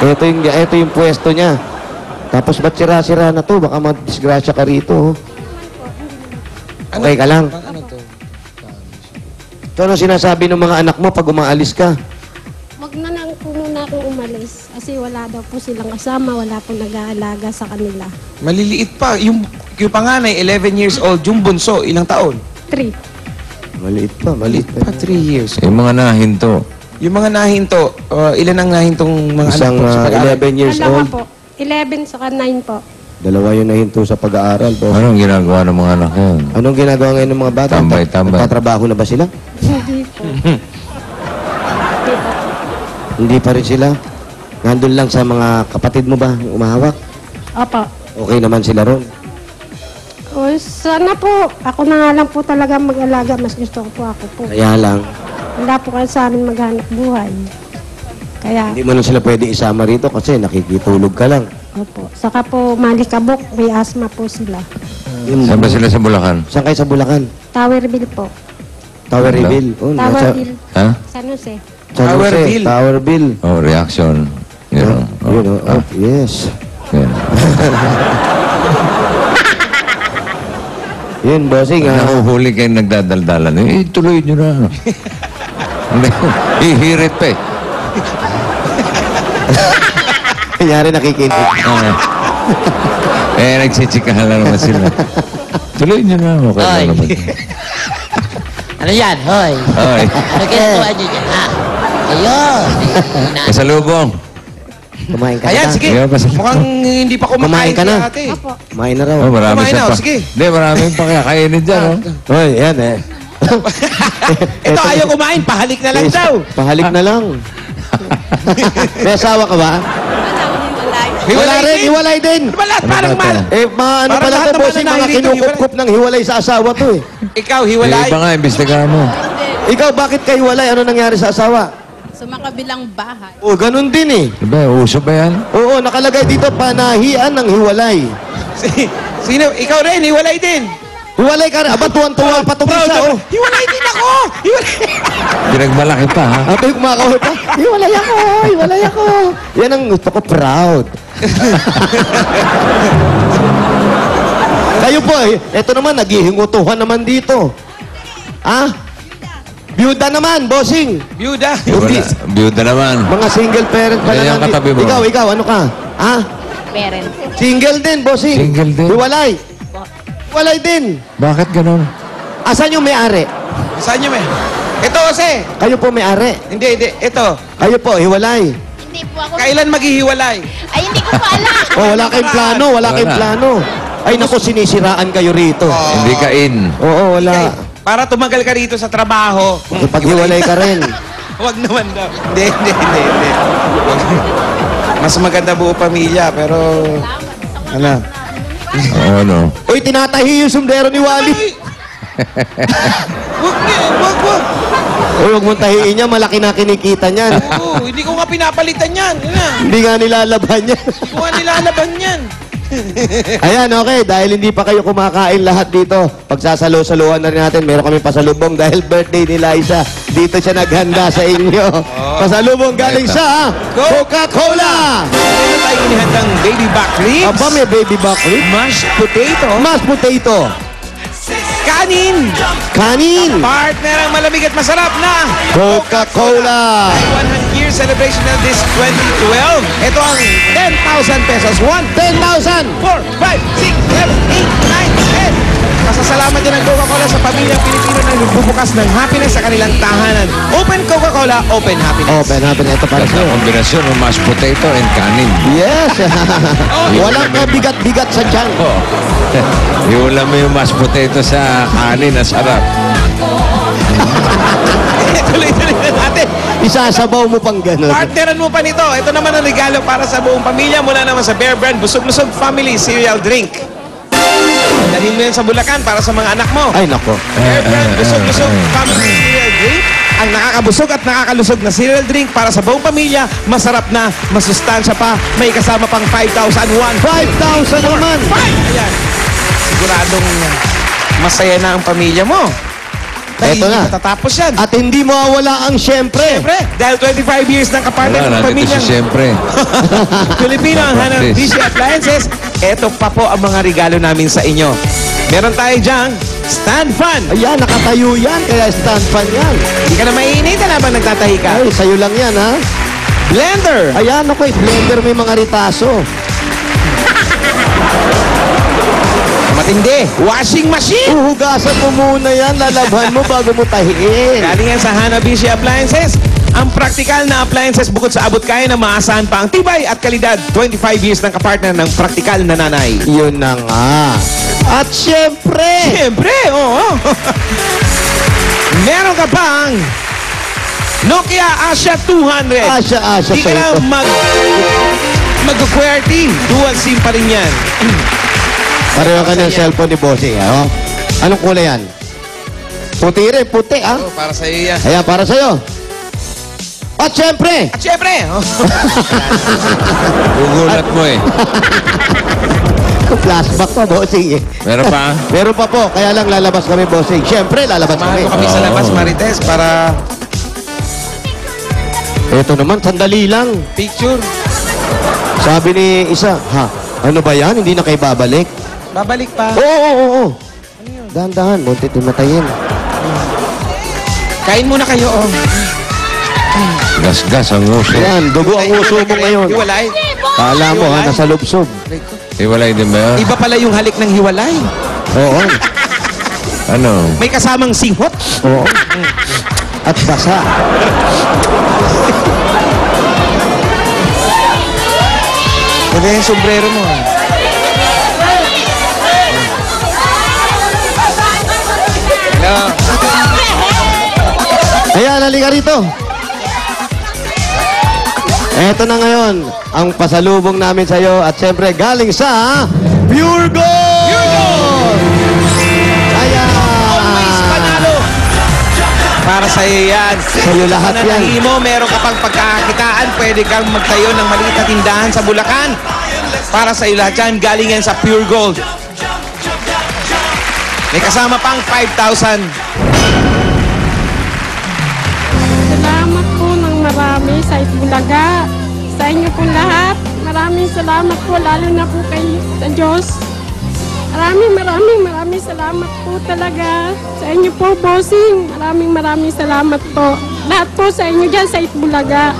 Ito yung pwesto niya. Tapos ba't sira-sira na to? Baka madisgrasya ka rito. Okay ka lang? Ano to? So, ano sinasabi ng mga anak mo pag umaalis ka? Wag na lang po muna akong umalis. Kasi wala daw po silang kasama, wala po nag-aalaga sa kanila. Maliliit pa. Yung panganay, 11 years old. Yung bunso, ilang taon? 3. Maliit pa, maliit pa. 3 years. Yung mga nahinto. Yung mga nahinto, ilan ang nahintong mga Isang anak po sa pag-aaral? 11 years Dalawa old. po. 11 saka 9 po. Dalawa yun na hinto sa pag-aaral. Boss. Anong ginagawa ng mga anak yun? Anong ginagawa ngayon ng mga bata? Tambay-tambay. Nagtatrabaho na ba sila? Hindi po. Hindi pa rin sila. Nandun lang sa mga kapatid mo ba? Umahawak? Opo. Okay naman sila ron. O, sana po, ako na nga lang po talaga mag-alaga. Mas gusto ko po ako po. Kaya lang, Wala po kayo sa amin maghanap buhay. Kaya, hindi mo na sila pwede isama rito kasi nakikitulog ka lang. opo. Saka po, malikabok, may asma po sila. Saan ba sila sa Bulacan? Saan kayo sa Bulacan? Towerville po. Towerville. Oh, Towerville. Ha? San Jose. San Jose, Towerville. Towerville. Oh, reaction. You know. Yun, oh, yes. Yan. Yun, bossing. Nahuhuli kayo nagdadaldalan. Tuloy nyo na. Hihirit pa eh. Kanyari nakikinig. Nagsichikahan lang naman sila. Tuloy nyo na. Okay Hoy. lang naman. Ano yan? Hoy. Hoy. Ano ginagawa niyo dyan, ha? Ayun. Kasalubong. Kumain ka Ayan, na. sige. Yeah, basta- Mukhang hindi pa Kumain kumakain ka na. si ate. Opo. Kumain na raw. Oh, marami Kumain siya na, pa. sige. Hindi, maraming pa kakainin dyan. Oh. Hoy, yan eh. Ito, ayaw kumain. Pahalik na lang daw. Pahalik na lang. May asawa ka ba? Wala rin, hiwalay din. Ano ba lahat? Parang mal. Eh, ano Parang pala lahat to, naman bossing, na mga nahihirito, kinukup ng hiwalay sa asawa to eh. Ikaw, Yung hiwalay. iba nga, imbestigahan mo. Ikaw, bakit ka hiwalay? Ano nangyari sa asawa? Sa makabilang bahay. Oh, ganun din eh. Diba, uso ba yan? Oo, nakalagay dito, panahian ng hiwalay. Sino? Ikaw rin, hiwalay din. Hiwalay ka rin. Aba, tuwan-tuwa pa itong isa, oh. Hiwalay din ako. Hiwalay. Pinagmalaki pa, ha? Ito yung kumakahol pa. Hiwalay ako, hiwalay ako. Yan ang gusto ko, proud. Kayo po, ito naman, naghihingutuhan naman dito. Ha? Byuda naman, bossing. Byuda. Byuda naman. Mga single parent pa Yan lang. ang katabi mo. Ikaw, ano ka? Ha? Parent. Single din, bossing. Single din. Hiwalay. Hiwalay din. Bakit ganun? Asan yung may-ari? Saan nyo, may? Ito, Jose. Kayo po may-ari. Hindi. Ito. Kayo po, hiwalay. Hindi po ako. Kailan maghihiwalay? Ay, hindi ko pa alam. Oh, wala kayong plano, wala kayong plano. Ay, naku, sinisiraan kayo rito. Hindi ka in. Oo, wala. Okay. Para tumagal ka rito sa trabaho. Paghiwalay ka rin. Huwag naman daw. Hindi. Mas maganda buo pamilya, pero... Ano? Oo, no. Uy, tinatahi yung sumdero ni Wally. Wag. Uy, huwag mong tahiin niya, malaki na kinikita niyan. Oo, hindi ko nga pinapalitan yan. Yan na. Hindi nga nilalaban yan. Hindi ko nga nilalaban yan. Ayan, okay. Dahil hindi pa kayo kumakain lahat dito, pagsasalo-saluhan na rin natin. Meron kami pasalubong dahil birthday ni Liza. Dito siya naghanda sa inyo. Pasalubong galing sa Coca-Cola! Meron tayong inihandang baby back ribs. Aba, may baby back rib. Mashed potato. Mashed potato. Kanin. Kanin. Partner ang malamig at masarap na Coca-Cola. 100-year celebration of this 2012. Ito ang 10,000 pesos. 10,000. 4, 5, 6, 7, 8, 9, 10. Masasalamat din ang Coca-Cola sa pamilyang Pilipino na nagbubukas ng happiness sa kanilang tahanan. Open Coca-Cola, open happiness. Open, open. Ito para Sa sa'yo. kombinasyon ng mashed potato and kanin. Yes. Walang kabigat-bigat sa tiyan. Oh. Iulam mo yung mashed potato sa kanin na sarap. Tuloy-tuloy na natin. Isasabaw mo pang gano'n. Partneran mo pa nito. Ito naman ang regalo para sa buong pamilya mula naman sa Bear Brand Busog-Lusog Family Cereal Drink. Dalhin mo yan sa Bulacan para sa mga anak mo. Ay, nako. Bear Brand Busog-Lusog Family Cereal Drink. Ang nakakabusog at nakakalusog na cereal drink para sa buong pamilya. Masarap na, masustansya pa. May kasama pang 5,001. 5,000 naman. Ayan. Siguradong masaya na ang pamilya mo. Eto na. Tatapos yan. At hindi mawawala ang syempre. Siyempre, dahil 25 years ng kapartner Wala, ng nandito pamilya. si siyempre. Filipino ang Hanang Practice. DC Appliances. Ito pa po ang mga regalo namin sa inyo. Meron tayo diyang stand fan. Ayan, nakatayo yan. Kaya stand fan yan. Hindi ka na maininitan habang nagtatahi ka. Ay, sa'yo lang yan, ha? Blender. Ayan, ako, blender may mga ritaso. Matindi. Washing machine. Uhugasan mo muna yan, lalabhan mo bago mo tahiin. Galing yan sa Hanabishi Appliances. Ang praktikal na appliances bukod sa abot kaya na maasahan pa ang tibay at kalidad. 25 years ng kapartner ng praktikal na nanay. Yun na nga. At syempre, Siyempre, oo. Meron ka pang Nokia Asha 200. Asya, Di ka na sa'yo. mag-QWERTY. Dual SIM pa rin yan. Pareho ka ng cellphone ni Bossing, ha? Anong kulay yan? Puti rin, puti, ha? Oh, para sa iyo yan. Ayan, para sa'yo. At syempre, At syempre, Gugulat mo eh. flashback pa, Bossing, eh. Meron pa? Meron pa po, kaya lang lalabas kami, Bossing. Syempre, lalabas mahal kami. ko kami sa labas, Oo. Marites, para Ito naman, sandali lang. picture. Sabi ni isa, ha, ano ba yan? Hindi na kayo babalik? Babalik pa. Oo. Dahan-dahan, muntit himatayin. Kain muna kayo, oh. Gas-gas ang uso. Yan, dugo ang uso mo ngayon. Hiwalay. Kala mo, ha, nasa lubsob. Iwalay din ba yun? Iba pala yung halik ng hiwalay. Oo. Ano? May kasamang singhot. Oo. At basa. Ito yung sombrero mo. Hello. Ayan, halika rito. Eto na ngayon, ang pasalubong namin sa'yo at syempre galing sa Pure Gold! Pure Gold! Ayan! Always panalo. Para sa iyo yan. Sa'yo lahat yan. Pananahi mo, meron ka pang pagkakakitaan, pwede kang magtayo ng maliit na tindahan sa Bulacan. Para sa iyo lahat yan, galing yan sa Pure Gold. May kasama pang 5,000. Salamat po ng marami sa Itbulaga. Sa inyo po lahat. Maraming salamat po, lalo na po kay sa Diyos. Maraming salamat po talaga. Sa inyo po, Bossing. Maraming salamat po. Lahat po sa inyo dyan sa Itbulaga.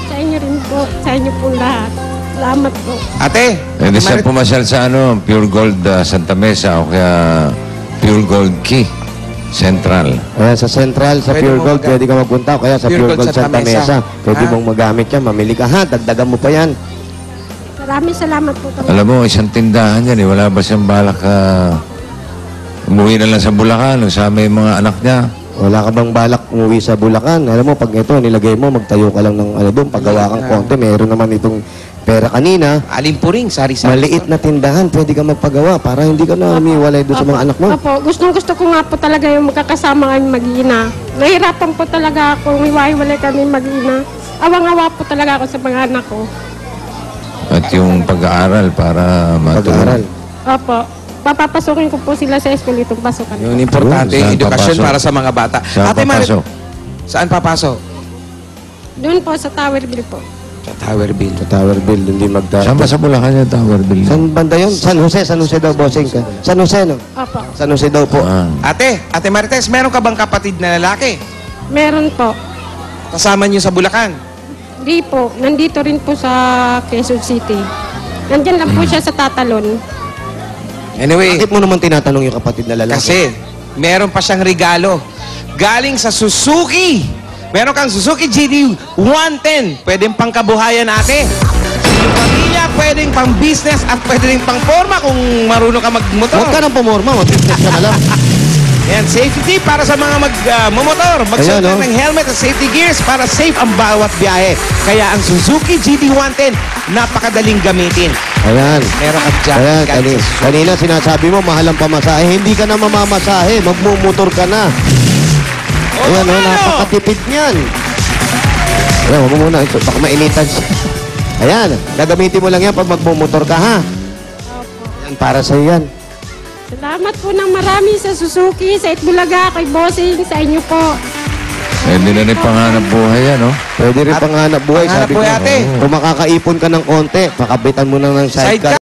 Sa inyo rin po. Sa inyo po lahat. Salamat po. Ate, Pwede siya Marit- pumasyal sa ano, Pure Gold Santa Mesa o kaya Pure Gold Key Central. Ayan, sa Central, sa Pwede Pure mo Gold, mag- pwede ka magpunta. O kaya sa Pure Gold Santa Mesa. Pwede Ha? mong magamit yan. Mamili ka, ha? Dagdagan mo pa yan. Maraming salamat po talaga. Alam mo, isang tindahan yan eh. Wala ba siyang balak umuwi na lang sa Bulacan o sa may mga anak niya? Wala ka bang balak umuwi sa Bulacan? Alam mo, pag ito, nilagay mo, magtayo ka lang ng ano doon, paggawa kang konti. Meron naman itong pera kanina. Alimpuring, sari-sari. Maliit na tindahan, pwede ka magpagawa para hindi ka na umiwalay doon sa mga anak mo. Opo, gusto ko nga po talaga yung magkakasama kami mag-ina. Nahirapan po talaga ako, umiwalay kami mag-ina. Awang-awa po talaga ako sa mga anak ko. At yung pag-aaral para Pag-aaral. matulong. Opo, papapasukin ko po sila sa school itong pasukan. Yung importante, Saan edukasyon papasok? para sa mga bata. Saan Ate Marit, papasok? saan papasok? Doon po sa Towerville po. Sa Tower Bill. Sa Tower Bill, hindi magda... Saan ba sa Bulacan yung Tower Building? Saan banda yun? San Jose daw, bossing ka. San Jose, no? Opo, San Jose daw po. Ah. Ate Marites, meron ka bang kapatid na lalaki? meron po. Kasama niyo sa Bulacan? Di po, nandito rin po sa Quezon City. Nandyan lang po siya sa Tatalon. Anyway, Bakit mo naman tinatanong yung kapatid na lalaki? kasi meron pa siyang regalo. Galing sa Suzuki. Meron kang Suzuki GD 110. Pwedeng pangkabuhayan ate. Yung pamilya, pwedeng pang business at pwedeng pang forma kung marunong ka magmotor. Huwag ka nang pumorma, mag-business ka na lang. Yan, safety para sa mga magmotor. Magsuot Ayan, lang oh. ng helmet at safety gears para safe ang bawat biyahe. Kaya ang Suzuki GD 110, napakadaling gamitin. Ayan. Meron kang jacket. Ayan, galing sa Suzuki. kanina sinasabi mo, mahal ang pamasahe. Hindi ka na mamamasahe, magmumotor ka na. Ayan, oh, napakatipid niyan. Ayan, huwag mo muna. Baka mainitan siya. Ayan, gagamitin mo lang yan pag magmumotor ka, ha? Ayan, para sa'yo yan. Salamat po ng marami sa Suzuki, sa Itbulaga, kay Bossing, sa inyo po. Hindi na rin panganap buhay yan, no? Pwede rin panghanap buhay. Panghanap Sabi ko, buhay, ate. kung makakaipon ka ng konti, pakabitan mo na ng sidecar. Sidecar.